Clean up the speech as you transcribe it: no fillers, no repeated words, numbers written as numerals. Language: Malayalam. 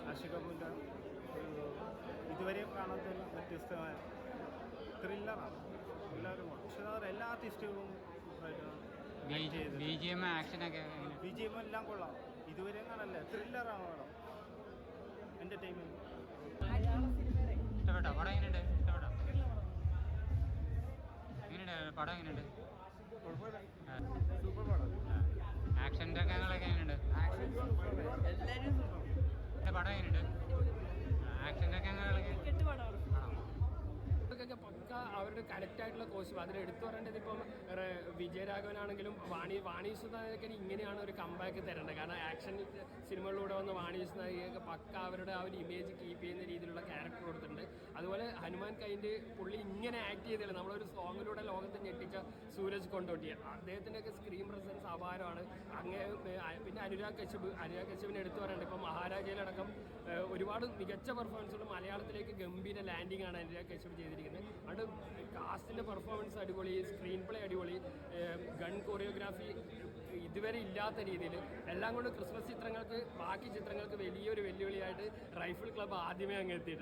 ആഷിഖ് കപൂറിൻ്റെ ഒരു ഇതുവരെയും കാണാത്ത ഒരു വ്യത്യസ്തമായ ത്രില്ലറാണ്. എല്ലാവരും പക്ഷേ എല്ലാ ആർട്ടിസ്റ്റുകളും ബി ജി എം എല്ലാം കൊള്ളാം. ഇതുവരെയും കാണല്ലേ, ത്രില്ലറാണ് പടം, എൻ്റർടൈൻമെൻറ്റ്. ഇഷ്ടപ്പെട്ടോ പടം? എങ്ങനെയുണ്ട്? ഇഷ്ടപ്പെട്ടോ? എങ്ങനെയുണ്ട് പടം? എങ്ങനെയുണ്ട്? സൂപ്പർ പടം. ആക്ഷൻ രംഗങ്ങളൊക്കെ എങ്ങനെയുണ്ട്? പടം എങ്ങനെയുണ്ട്? ആക്ഷൻ രംഗങ്ങളൊക്കെ പക്ക അവരുടെ കറക്റ്റായിട്ടുള്ള കോസ്റ്റ്യൂം. അതിൽ എടുത്തു പറയേണ്ടത് ഇപ്പം വിജയരാഘവനാണെങ്കിലും വാണീസുനായകന് ഇങ്ങനെയാണ് ഒരു കമ്പാക്ക് തരേണ്ടത്. കാരണം ആക്ഷൻ സിനിമകളിലൂടെ വന്ന വാണീസുനായകയൊക്കെ പക്ക അവരുടെ ആ ഒരു ഇമേജ് കീപ്പ് ചെയ്യുന്ന രീതിയിലുള്ള ക്യാരക്ടർ കൊടുത്തിട്ടുണ്ട്. അതുപോലെ ഹനുമാൻ കൈൻഡ് പുള്ളി ഇങ്ങനെ ആക്ട് ചെയ്തില്ല. നമ്മളൊരു സോങ്ങിലൂടെ ലോകത്തെ ഞെട്ടിച്ച സൂരജ് കൊണ്ടോട്ടി, അദ്ദേഹത്തിൻ്റെയൊക്കെ സ്ക്രീൻ പ്രസൻസ് അപാരമാണ്. പിന്നെ അനുരാഗ് കശ്യപിനെ എടുത്തു പറയേണ്ടത് ഇപ്പം മഹാരാജയിലടക്കം ഒരുപാട് മികച്ച പെർഫോമൻസുകൾ മലയാളത്തിലേക്ക് ഗംഭീര ലാൻഡിംഗ് ആണ് അനുരാഗ് കശ്യപ് ചെയ്തിരിക്കുന്നത്. അത് കാസ്റ്റിൻ്റെ പെർഫോമൻസ് അടിപൊളി, സ്ക്രീൻ പ്ലേ അടിപൊളി, ഗൺ കൊറിയോഗ്രാഫി ഇതുവരെ ഇല്ലാത്ത രീതിയിൽ എല്ലാം കൊണ്ട് ക്രിസ്മസ് ചിത്രങ്ങൾക്ക് ബാക്കി ചിത്രങ്ങൾക്ക് വലിയൊരു വെല്ലുവിളിയായിട്ട് റൈഫിൾ ക്ലബ്ബ് ആദ്യമേ അങ്ങ് എത്തിയിട്ടുണ്ട്.